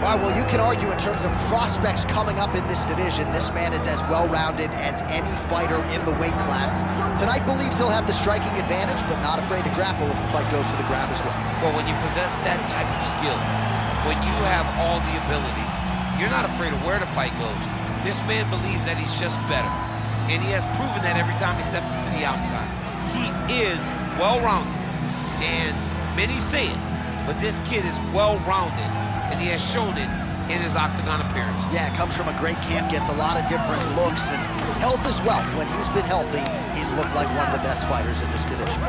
All right, well, you can argue in terms of prospects coming up in this division, this man is as well-rounded as any fighter in the weight class. Tonight believes he'll have the striking advantage, but not afraid to grapple if the fight goes to the ground as well. Well, when you possess that type of skill, when you have all the abilities, you're not afraid of where the fight goes. This man believes that he's just better, and he has proven that every time he steps into the octagon. He is well-rounded, and many say it, but this kid is well-rounded, and he has shown it in his octagon appearance. Yeah, comes from a great camp, gets a lot of different looks, and health is wealth. When he's been healthy, he's looked like one of the best fighters in this division.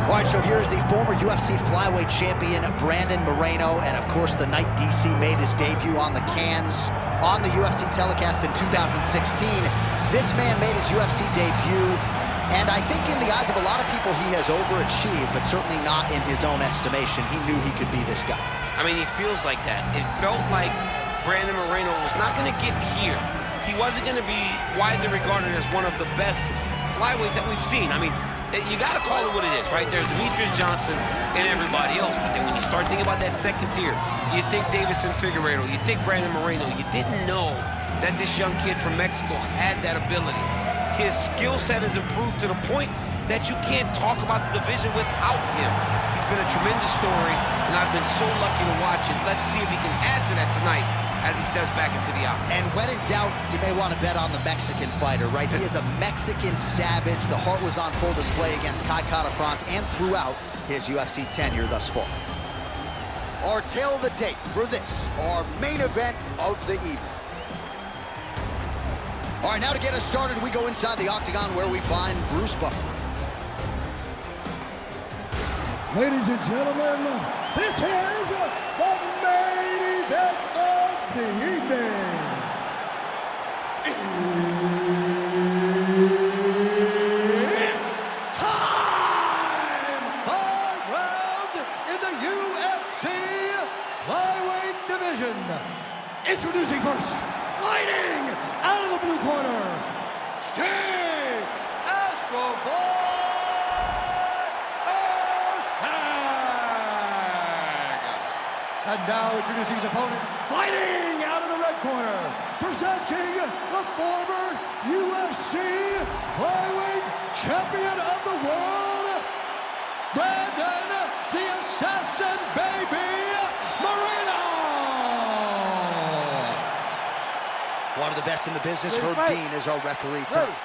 All right, so here's the former UFC flyweight champion, Brandon Moreno, and of course the night DC made his debut on the cans on the UFC telecast in 2016. This man made his UFC debut, and I think in the eyes of a lot of people he has overachieved, but certainly not in his own estimation. He knew he could be this guy. I mean, he feels like that. It felt like Brandon Moreno was not going to get here. He wasn't going to be widely regarded as one of the best flyweights that we've seen. I mean, you got to call it what it is, right? There's Demetrius Johnson and everybody else, but then when you start thinking about that second tier, you think Davison Figueiredo, you think Brandon Moreno, you didn't know that this young kid from Mexico had that ability. His skill set has improved to the point that you can't talk about the division without him. He's been a tremendous story, and I've been so lucky to watch it. Let's see if he can add to that tonight as he steps back into the octagon. And when in doubt, you may want to bet on the Mexican fighter, right? He is a Mexican savage. The heart was on full display against Kai Kara-France and throughout his UFC tenure thus far. Our tail of the tape for this, our main event of the evening. All right, now to get us started, we go inside the octagon where we find Bruce Buffer. Ladies and gentlemen, this is the main event of the evening. It's time! 5 rounds in the UFC flyweight division. Introducing first, fighting out of the blue corner, Steve Astro Boy. And now introducing his opponent, fighting out of the red corner, presenting the former UFC flyweight champion of the world, Brandon the Assassin Baby Moreno. One of the best in the business, Herb Dean, is our referee tonight.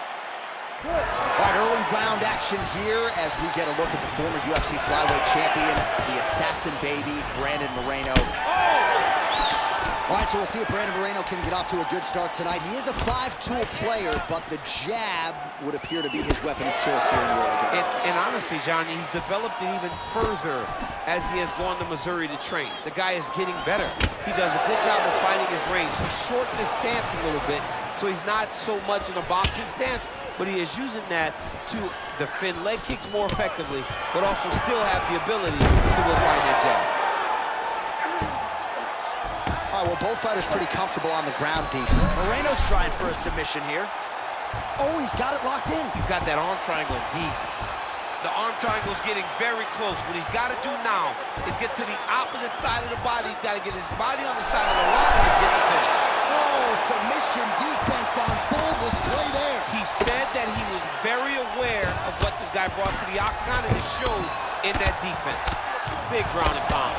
All right, early round action here as we get a look at the former UFC flyweight champion, the Assassin Baby, Brandon Moreno. All right, so we'll see if Brandon Moreno can get off to a good start tonight. He is a 5-tool player, but the jab would appear to be his weapon of choice here in the early game. And honestly, John, he's developed it even further as he has gone to Missouri to train. The guy is getting better. He does a good job of finding his range. He's shortened his stance a little bit, so he's not so much in a boxing stance, but he is using that to defend leg kicks more effectively, but also still have the ability to go find that jab. All right, well, both fighters pretty comfortable on the ground, DC. Moreno's trying for a submission here. Oh, he's got it locked in. He's got that arm triangle deep. The arm triangle is getting very close. What he's got to do now is get to the opposite side of the body. He's got to get his body on the side of the rock to get the finish. Oh, submission defense on full display there. He said that he was very aware of what this guy brought to the octagon, and it showed in that defense. Big ground and pound.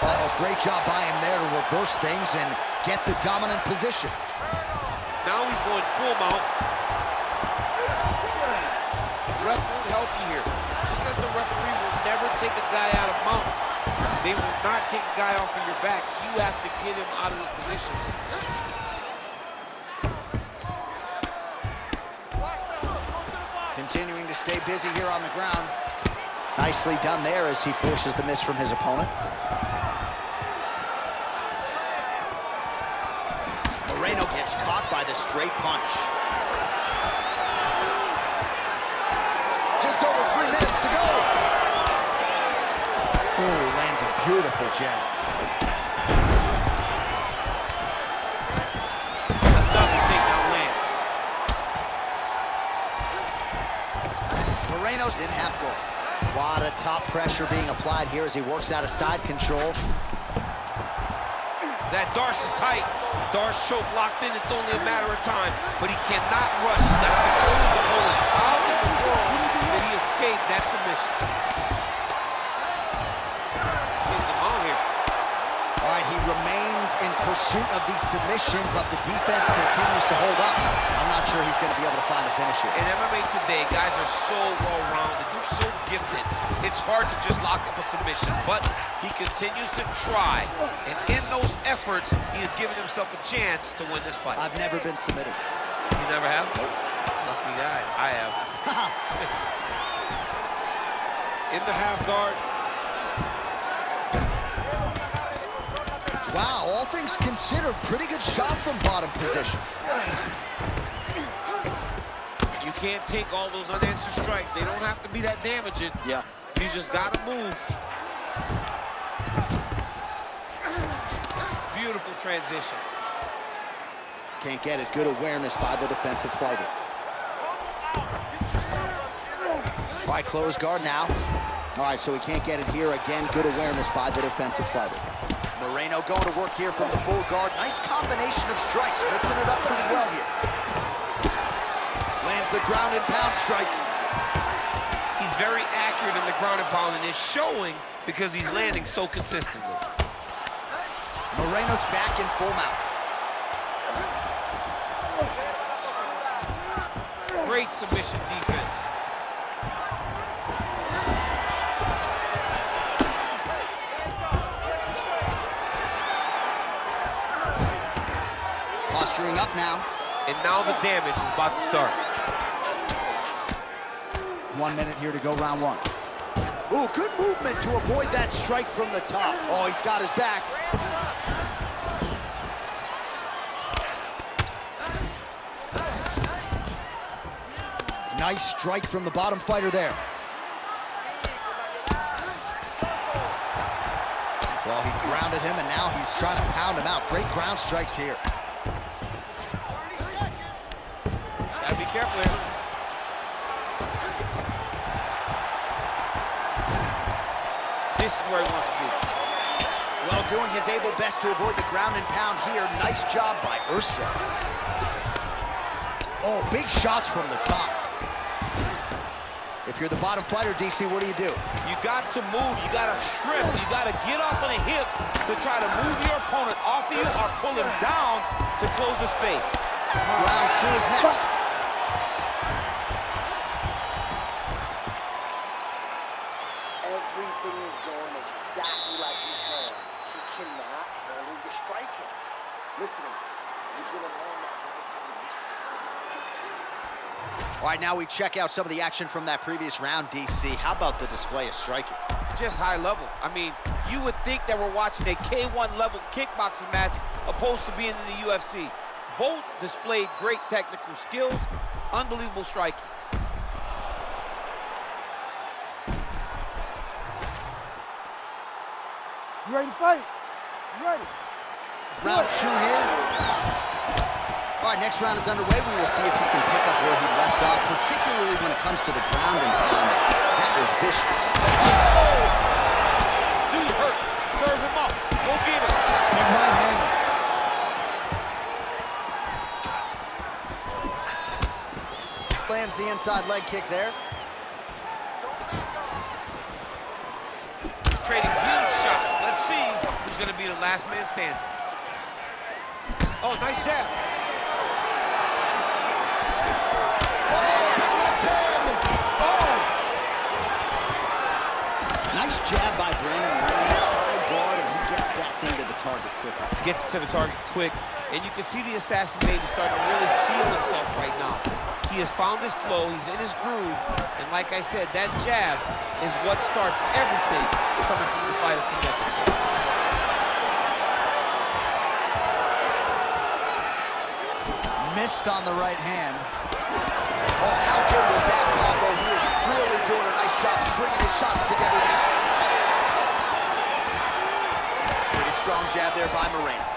Oh, great job by him there to reverse things and get the dominant position. Now he's going full mount. The ref won't help you here. Just as the referee will never take a guy out of mount, they will not take a guy off of your back. You have to get him out of this position. stay busy here on the ground. Nicely done there as he forces the miss from his opponent. Moreno gets caught by the straight punch. Just over 3 minutes to go. Oh, lands a beautiful jab. A double takedown lands. Moreno's in half guard. A lot of top pressure being applied here as he works out of side control. That Darce is tight. Darce choke locked in. It's only a matter of time, but he cannot rush. He got to control his opponent. How in the world did he escape that submission? Getting them on here. All right, he remains in pursuit of the submission, but the defense continues to hold up. I'm not sure he's going to be able to find a finish here. In MMA today, guys are so well-rounded. They're so gifted. It's hard to just lock up a submission, but he continues to try. And in those efforts, he has given himself a chance to win this fight. I've never been submitted. You never have? Nope. Lucky guy. I have. In the half guard. Wow, all things considered, pretty good shot from bottom position. You can't take all those unanswered strikes. They don't have to be that damaging. Yeah. You just gotta move. Beautiful transition. Can't get it. Good awareness by the defensive fighter. All right, close guard now. All right, so he can't get it here. Again, good awareness by the defensive fighter. Moreno going to work here from the full guard. Nice combination of strikes, mixing it up pretty well here. Lands the ground and pound strike. He's very accurate in the ground and pound, and it's showing because he's landing so consistently. Moreno's back in full mount. Great submission defense. Posturing up now. And now the damage is about to start. 1 minute here to go, round one. Ooh, good movement to avoid that strike from the top. Oh, he's got his back. Nice strike from the bottom fighter there. Well, he grounded him, and now he's trying to pound him out. Great ground strikes here. Gotta be careful here. This is where he wants to be. Well, doing his able best to avoid the ground and pound here. Nice job by Erceg. Oh, big shots from the top. If you're the bottom fighter, DC, what do? You got to move, you got to shrimp, you got to get up on a hip to try to move your opponent off of you or pull him down to close the space. Round two is next. Everything is going exactly like we planned. He cannot handle your striking. Listen to me. You're going to learn that right here. Just do it. All right, now we check out some of the action from that previous round, DC. How about the display of striking? Just high level. I mean, you would think that we're watching a K1 level kickboxing match opposed to being in the UFC. Both displayed great technical skills, unbelievable striking. You ready to fight? You ready? Round two here. All right, next round is underway. We will see if he can pick up where he left off, particularly when it comes to the ground and pound. That was vicious. Oh! Dude hurt. Serve him up. Go get him. Big right hand. Lands the inside leg kick there. Trading huge shots. Let's see who's going to be the last man standing. Oh, nice jab. Nice jab by Brandon Moreno. High guard, and he gets that thing to the target quickly. Gets to the target quick, and you can see the assassin baby starting to really feel himself right now. He has found his flow, he's in his groove, and like I said, that jab is what starts everything coming from the fighter from Mexico. Missed on the right hand. Oh, how good was that combo? He is really doing a nice job stringing his shots together now. Pretty strong jab there by Moreno.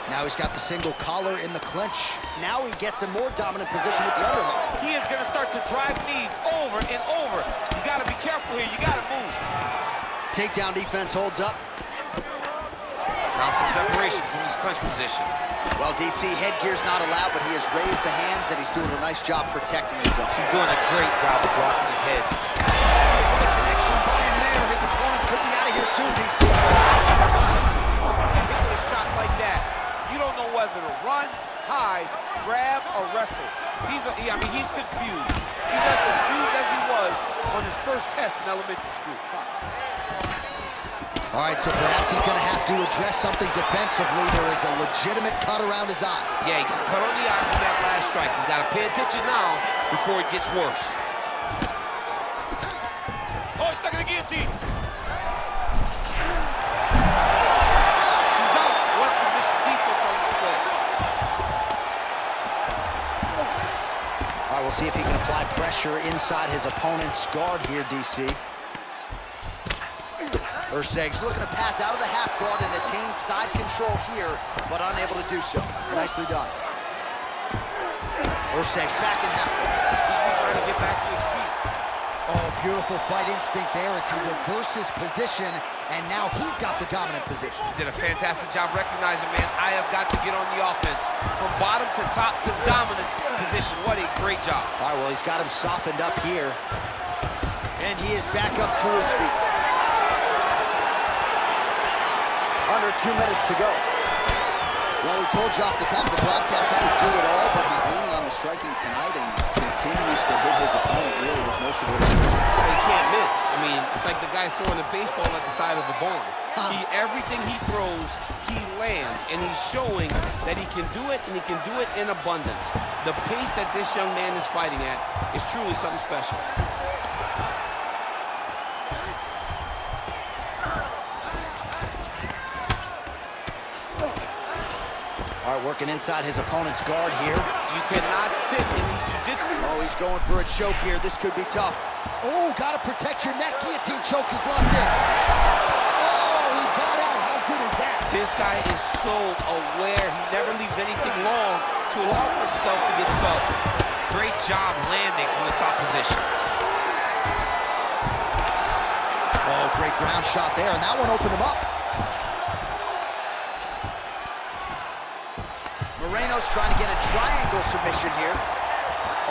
Now he's got the single collar in the clinch. Now he gets a more dominant position with the underhook. He is going to start to drive knees over and over. You got to be careful here. You got to move. Takedown defense holds up. Now some separation from his clinch position. Well, DC, headgear's not allowed, but he has raised the hands, and he's doing a nice job protecting the dome. He's doing a great job of blocking his head. With a connection by him there, his opponent could be out of here soon, DC. Hit with a shot like that, you don't know whether to run, hide, grab, or wrestle. He's confused. He's as confused as he was on his first test in elementary school. All right, so perhaps he's going to have to address something defensively. There is a legitimate cut around his eye. Yeah, he got cut on the eye from that last strike. He's got to pay attention now before it gets worse. Oh, he's stuck in the guillotine. He's out. What submission defense on display. All right, we'll see if he can apply pressure inside his opponent's guard here, DC. Erceg's looking to pass out of the half guard and attain side control here, but unable to do so. Nicely done. Erceg's back in half guard. He's been trying to get back to his feet. Oh, beautiful fight instinct there as he reverses position, and now he's got the dominant position. He did a fantastic job recognizing, man, I have got to get on the offense. From bottom to top to dominant position. What a great job. All right, well, he's got him softened up here, and he is back up to his feet. Under 2 minutes to go. Well, we told you off the top of the broadcast he could do it all, but he's leaning on the striking tonight and continues to hit his opponent really with most of what he's throwing. Well, he can't miss. I mean, it's like the guy's throwing a baseball at the side of the barn. Everything he throws, he lands, and he's showing that he can do it, and he can do it in abundance. The pace that this young man is fighting at is truly something special. All right, working inside his opponent's guard here. You cannot sit in these jiu-jitsu. Oh, he's going for a choke here. This could be tough. Oh, gotta protect your neck. Guillotine choke is locked in. Oh, he got out. How good is that? This guy is so aware. He never leaves anything long to allow for himself to get subbed. Great job landing from the top position. Oh, great ground shot there, and that one opened him up. Moreno's trying to get a triangle submission here.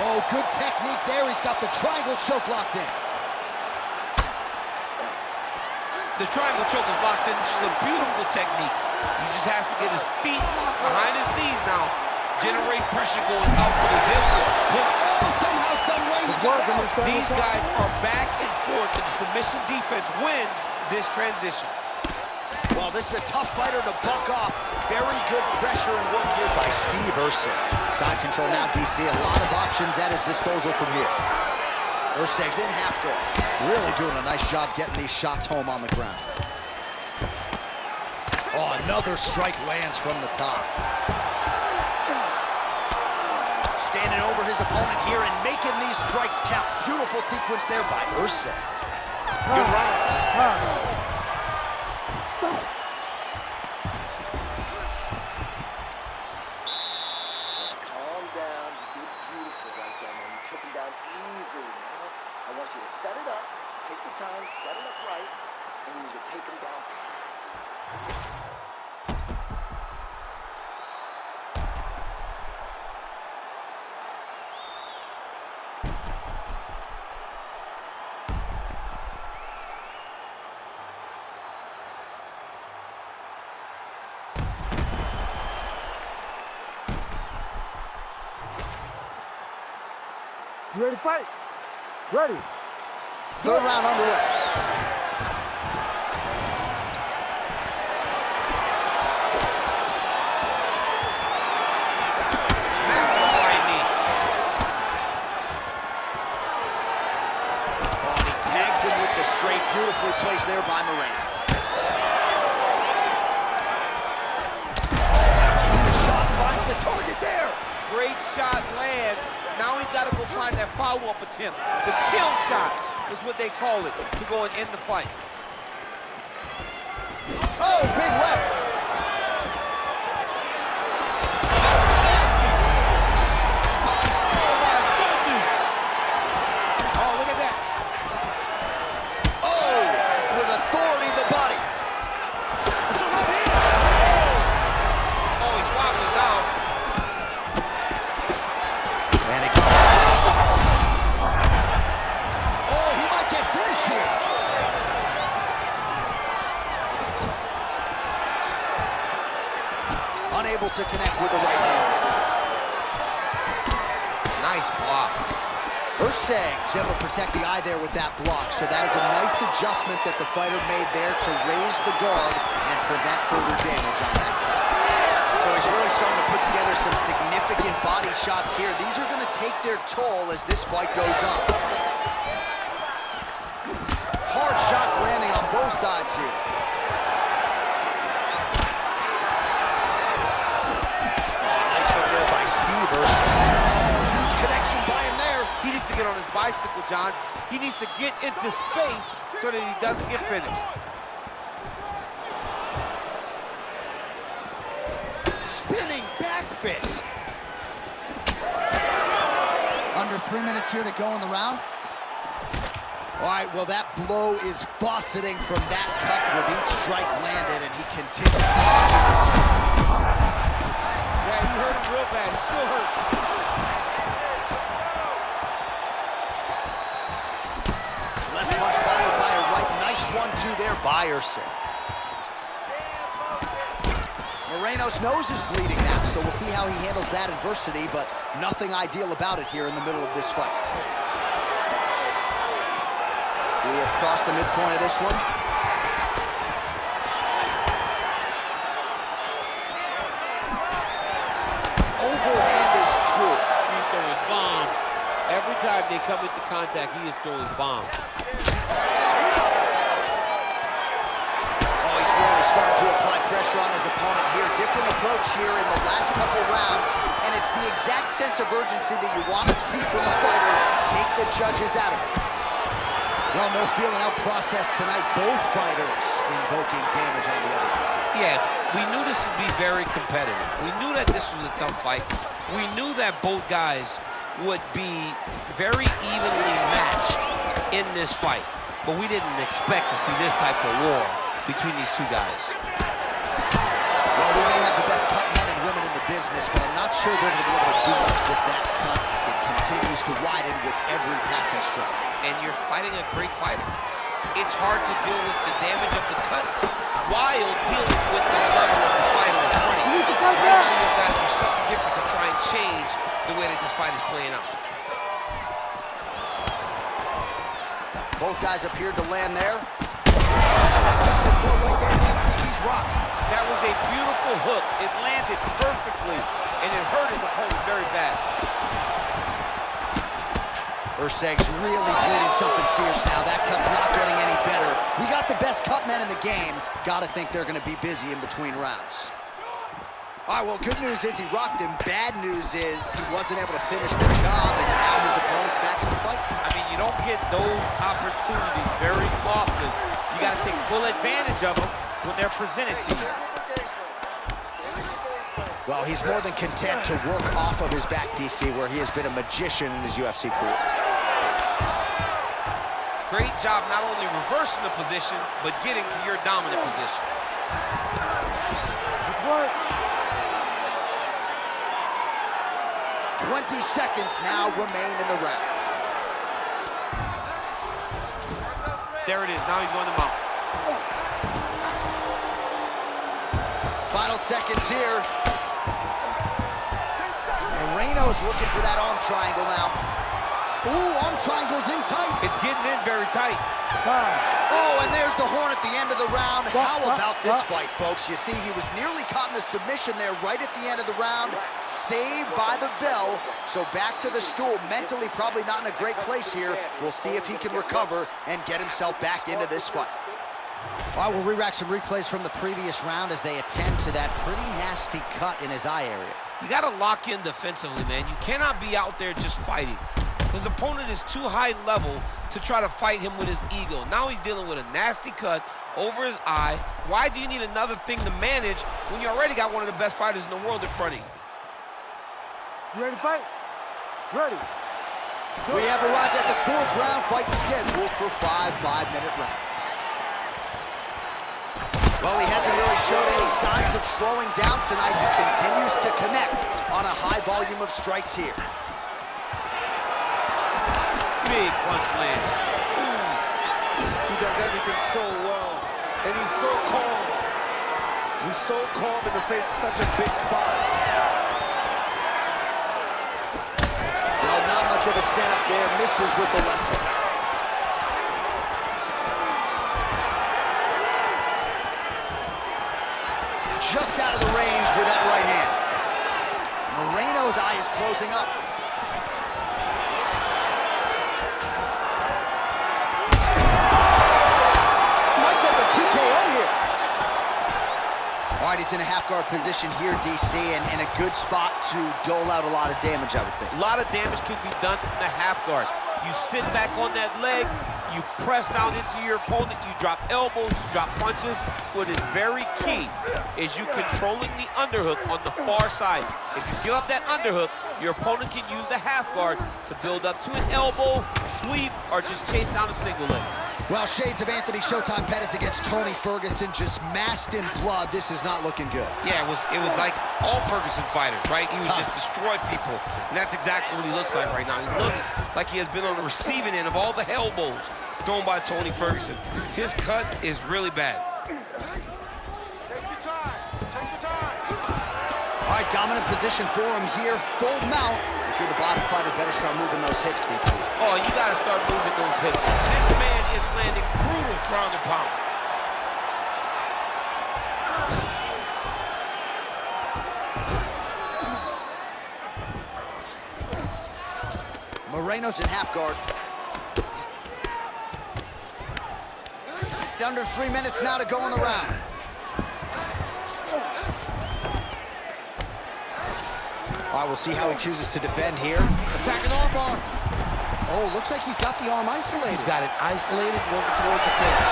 Oh, good technique there. He's got the triangle choke locked in. The triangle choke is locked in. This is a beautiful technique. He just has to get his feet locked behind his knees now. Generate pressure going up with his hip. Oh, somehow, some way he got out. These guys are back and forth, and the submission defense wins this transition. Well, this is a tough fighter to buck off. Very good pressure and work here by Steve Erceg. Side control now, DC. A lot of options at his disposal from here. Erceg's in half guard. Really doing a nice job getting these shots home on the ground. Oh, another strike lands from the top. Standing over his opponent here and making these strikes count. Beautiful sequence there by Erceg. Good run. I want you to set it up, take your time, set it up right, and you take him down passive. You ready to fight? Ready. Third round underway. great shot lands. Now he's got to go find that follow-up attempt. The kill shot is what they call it, to go and end the fight. Oh, big left. Unable to connect with the right hand. Nice block. Erceg is able to protect the eye there with that block, so that is a nice adjustment that the fighter made there to raise the guard and prevent further damage on that cut. So he's really starting to put together some significant body shots here. These are going to take their toll as this fight goes on. Hard shots landing on both sides here. Huge connection by him there. He needs to get on his bicycle, John. He needs to get into space so that he doesn't get finished. Spinning back fist. Under 3 minutes here to go in the round. All right, well, that blow is fauceting from that cut with each strike landed, and he continues. Yeah, he hurt him real bad. He's still hurt. Left punch followed by a right. Nice 1-2 there by Erceg. Moreno's nose is bleeding now, so we'll see how he handles that adversity, but nothing ideal about it here in the middle of this fight. We have crossed the midpoint of this one. Overhand is true. He's throwing bombs. Every time they come into contact, he is throwing bombs. Oh, he's really starting to apply pressure on his opponent here. Different approach here in the last couple rounds, and it's the exact sense of urgency that you want to see from a fighter. Take the judges out of it. Well, no feeling out process tonight. Both fighters invoking damage on the other side. Yes, we knew this would be very competitive. We knew that this was a tough fight. We knew that both guys would be very evenly matched in this fight. But we didn't expect to see this type of war between these two guys. Well, we may have the best cut men and women in the business, but I'm not sure they're going to be able to do much with that cut. It continues to widen with every passing strike. And you're fighting a great fighter. It's hard to deal with the damage of the cut while dealing with the level of the fighter in front of you. Right now, you've got to do something different to try and change the way that this fight is playing out. Both guys appeared to land there. He's rocked. That was a beautiful hook. It landed perfectly, and it hurt his opponent very bad. Erceg's really bleeding something fierce now. That cut's not getting any better. We got the best cut men in the game. Gotta think they're gonna be busy in between rounds. All right, well, good news is he rocked him. Bad news is he wasn't able to finish the job, and now his opponent's back in the fight. I mean, you don't get those opportunities very often. You gotta take full advantage of them when they're presented to you. Well, he's more than content to work off of his back, DC, where he has been a magician in his UFC career. Great job not only reversing the position, but getting to your dominant position. Good work. 20 seconds now remain in the round. There it is. Now he's going to mount. Final seconds here. Moreno's looking for that arm triangle now. Ooh, arm triangle's in tight. It's getting in very tight. Oh, and there's the horn at the end of the round. How about this fight, folks? You see, he was nearly caught in a submission there right at the end of the round. Saved by the bell. So back to the stool. Mentally probably not in a great place here. We'll see if he can recover and get himself back into this fight. All right, we'll re-rack some replays from the previous round as they attend to that pretty nasty cut in his eye area. You got to lock in defensively, man. You cannot be out there just fighting. His opponent is too high level to try to fight him with his ego. Now he's dealing with a nasty cut over his eye. Why do you need another thing to manage when you already got one of the best fighters in the world in front of you? You ready to fight? Ready. We have arrived at the 4th round fight scheduled for 5 5-minute rounds. Well, he hasn't really showed any signs of slowing down tonight. He continues to connect on a high volume of strikes here. Big punch land. He does everything so well, and he's so calm. He's so calm in the face of such a big spot. Well, not much of a setup there. Misses with the left hook. Just out of the range with that right hand. Moreno's eye is closing up. Might get the TKO here. All right, he's in a half-guard position here, DC, and in a good spot to dole out a lot of damage, I would think. A lot of damage can be done from the half guard. You sit back on that leg, you press down into your opponent, you drop elbows, you drop punches. What is very key is you controlling the underhook on the far side. If you give up that underhook, your opponent can use the half guard to build up to an elbow, sweep, or just chase down a single leg. Well, shades of Anthony Showtime Pettis against Tony Ferguson, just masked in blood. This is not looking good. Yeah, it was like all Ferguson fighters, right? He would just destroy people, and that's exactly what he looks like right now. He looks like he has been on the receiving end of all the elbows thrown by Tony Ferguson. His cut is really bad. Take your time. Take your time. All right, dominant position for him here, full mount. If you're the bottom fighter, better start moving those hips, DC. Oh, you got to start moving those hips. This man is landing brutal ground and pound. Moreno's in half guard. Under 3 minutes now to go in the round. All right, we'll see how he chooses to defend here. Attacking armbar. Oh, looks like he's got the arm isolated. He's got it isolated, working toward the finish.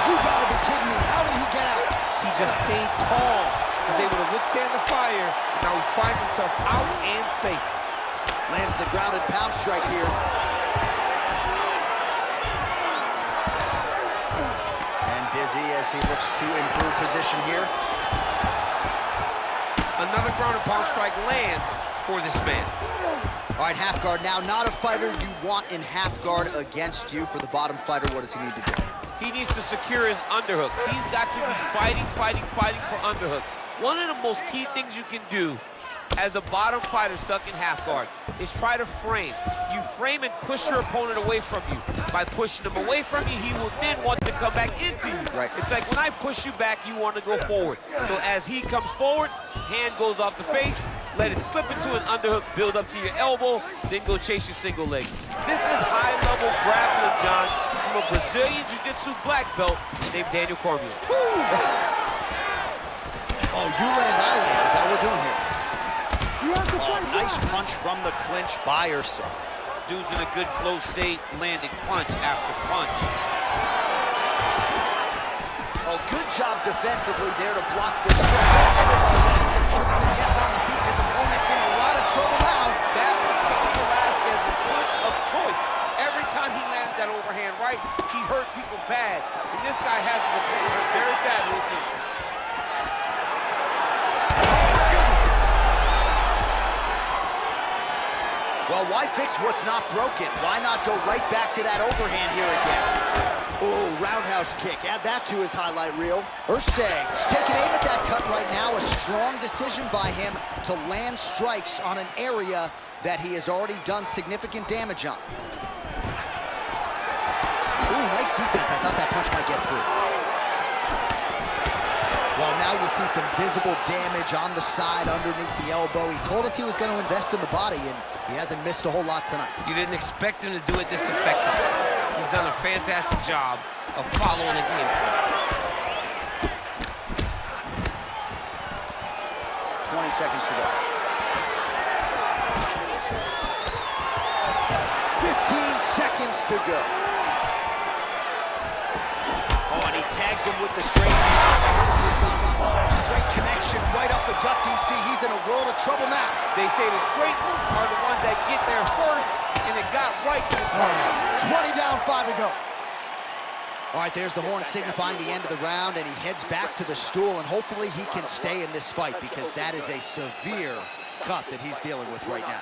You gotta be kidding me. How did he get out? He just stayed calm, was able to withstand the fire, and now he finds himself out and safe. Lands the grounded pound strike here. And busy as he looks to improve position here. Another ground and pound strike lands for this man. All right, half guard now. Not a fighter you want in half guard against you. For the bottom fighter, what does he need to do? He needs to secure his underhook. He's got to be fighting for underhook. One of the most key things you can do as a bottom fighter stuck in half guard is try to frame. You frame and push your opponent away from you. By pushing him away from you, he will then want to come back into you. Right. It's like when I push you back, you want to go forward. So as he comes forward, hand goes off the face, let it slip into an underhook, build up to your elbow, then go chase your single leg. This is high-level grappling, John, from a Brazilian Jiu-Jitsu black belt named Daniel Cormier. Oh, you land, I land. Is that what we're doing here? Oh, nice punch from the clinch by Erceg. Dude's in a good flow state, landing punch after punch. Oh, good job defensively there to block the strike. As Ferguson gets on the feet, his opponent in a lot of trouble now. That was Cain Velasquez's punch of choice. Every time he landed that overhand right, he hurt people bad. And this guy has his opponent hurt very badly again. Well, why fix what's not broken? Why not go right back to that overhand here again? Oh, roundhouse kick. Add that to his highlight reel. Erceg taking aim at that cut right now. A strong decision by him to land strikes on an area that he has already done significant damage on. Ooh, nice defense. I thought that punch might get through. Well, now you see some visible damage on the side underneath the elbow. He told us he was going to invest in the body, and he hasn't missed a whole lot tonight. You didn't expect him to do it this effectively. He's done a fantastic job of following the game plan. 20 seconds to go. 15 seconds to go. Oh, and he tags him with the straight. Oh, straight connection right up the gut, DC. He's in a world of trouble now. They say the straight moves are the ones that get there first, and it got right to the target. 20 down, 5 to go. All right, there's the horn signifying the end of the round, and he heads back to the stool, and hopefully he can stay in this fight because that is a severe cut that he's dealing with right now.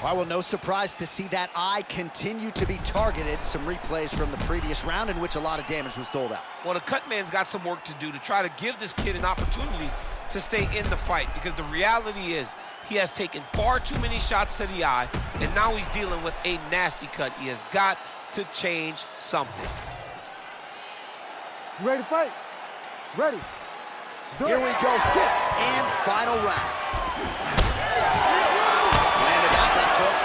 Well, no surprise to see that eye continue to be targeted. Some replays from the previous round in which a lot of damage was doled out. Well, the cut man's got some work to do to try to give this kid an opportunity to stay in the fight, because the reality is he has taken far too many shots to the eye, and now he's dealing with a nasty cut. He has got to change something. You ready to fight? Ready. Here we go, fifth and final round. Landed that left hook.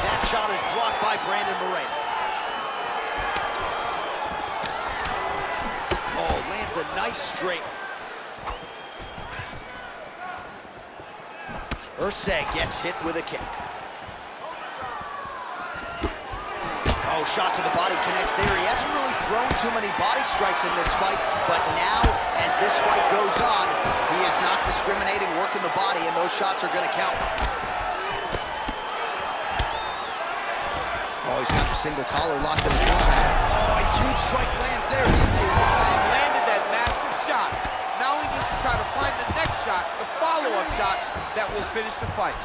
That shot is blocked by Brandon Moreno. Oh, lands a nice straight. Erceg gets hit with a kick. Oh, shot to the body connects there. He hasn't really thrown too many body strikes in this fight, but now, as this fight goes on, he is not discriminating, working the body, and those shots are going to count. Oh, he's got the single collar locked in the clinch now. Oh, a huge strike lands there, DC. He landed that massive shot. Now he needs to try to find the next shot, the follow-up shots that will finish the fight.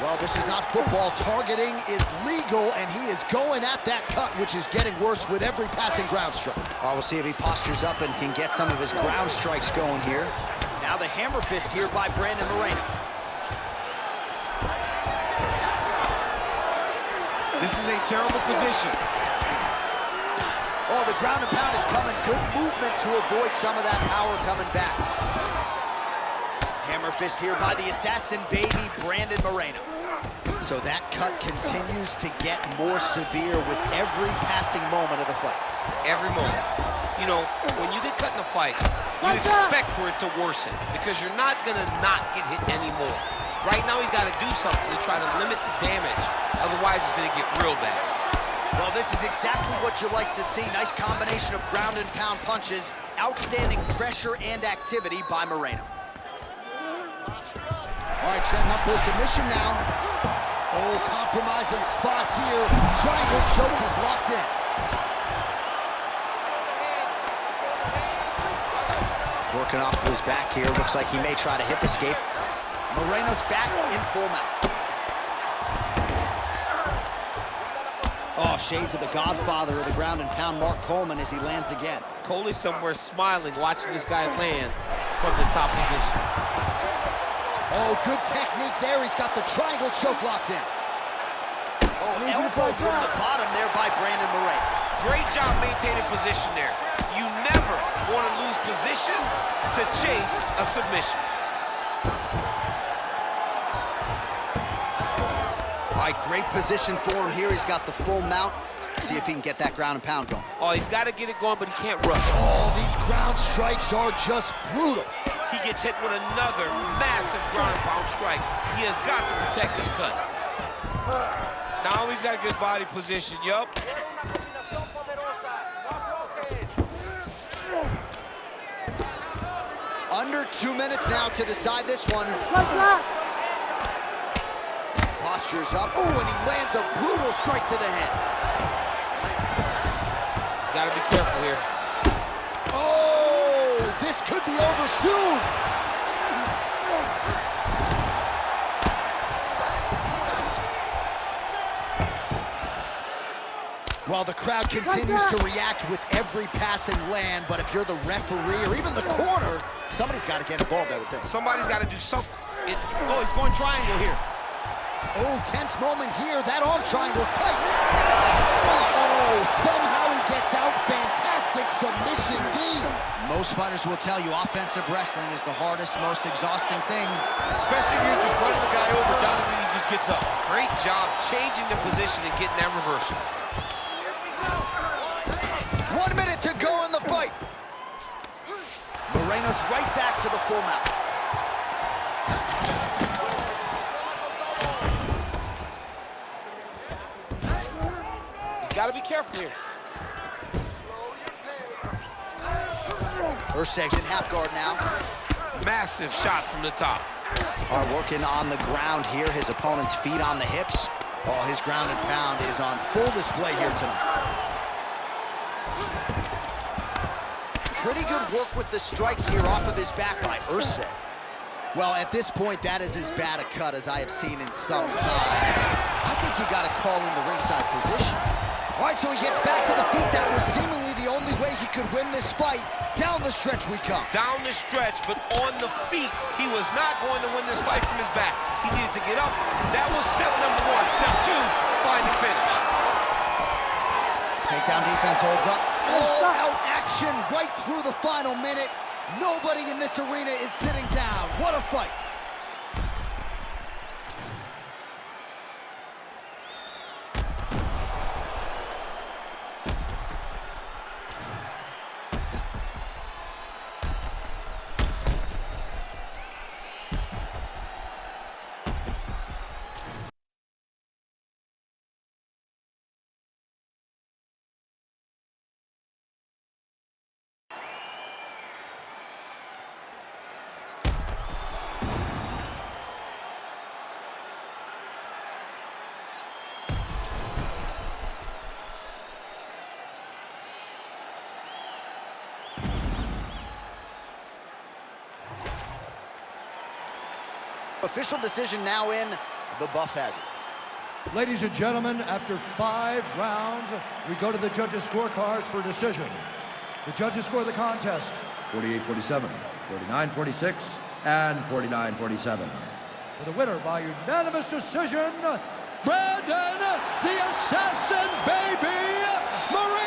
Well, this is not football. Targeting is legal, and he is going at that cut, which is getting worse with every passing ground strike. Oh, we'll see if he postures up and can get some of his ground strikes going here. Now the hammer fist here by Brandon Moreno. This is a terrible position. Oh, the ground and pound is coming. Good movement to avoid some of that power coming back. Hammer fist here by the assassin baby, Brandon Moreno. So that cut continues to get more severe with every passing moment of the fight. Every moment. You know, when you get cut in a fight, you expect for it to worsen because you're not going to not get hit anymore. Right now, he's got to do something to try to limit the damage. Otherwise, it's going to get real bad. Well, this is exactly what you like to see. Nice combination of ground and pound punches. Outstanding pressure and activity by Moreno. All right, setting up for submission now. Oh, compromising spot here. Triangle choke is locked in. Working off of his back here. Looks like he may try to hip escape. Moreno's back in full mount. Oh, shades of the godfather of the ground and pound, Mark Coleman, as he lands again. Coley's somewhere smiling, watching this guy land from the top position. Oh, good technique there. He's got the triangle choke locked in. Oh, elbow from the bottom there by Brandon Moreno. Great job maintaining position there. You never want to lose position to chase a submission. All right, great position for him here. He's got the full mount. See if he can get that ground and pound going. Oh, he's got to get it going, but he can't rush. Oh, these ground strikes are just brutal. He gets hit with another massive ground and pound strike. He has got to protect his cut. Now he's got good body position, yup. Under 2 minutes now to decide this one. Postures up. Oh, and he lands a brutal strike to the head. He's got to be careful here. Oh, this could be over soon. Well, the crowd continues to react with every passing land, but if you're the referee or even the corner, somebody's got to get involved, I would think. Somebody's got to do something. Oh, he's going triangle here. Oh, tense moment here. That arm triangle's tight. Oh, somehow he gets out. Fantastic submission D. Most fighters will tell you offensive wrestling is the hardest, most exhausting thing. Especially if you're just running the guy over, Jonathan, he just gets up. Great job changing the position and getting that reversal. minute to go in the fight. Moreno's right back to the full mount. He's got to be careful here. Slow your pace. Erceg's in half guard now. Massive shot from the top. All right, working on the ground here. His opponent's feet on the hips. Oh, his ground and pound is on full display here tonight. Pretty good work with the strikes here off of his back by Erceg. Well, at this point, that is as bad a cut as I have seen in some time. I think you got to call in the ringside position. All right, so he gets back to the feet. That was seemingly the only way he could win this fight. Down the stretch we come. Down the stretch, but on the feet, he was not going to win this fight from his back. He needed to get up. That was step number one. Step two, find the finish. Takedown defense holds up. All-out action right through the final minute. Nobody in this arena is sitting down. What a fight. Official decision now in. The buff has it. Ladies and gentlemen, after 5 rounds, we go to the judges' scorecards for decision. The judges score the contest 48-47, 49-46, and 49-47. For the winner by unanimous decision, Brandon, the Assassin Baby Moreno!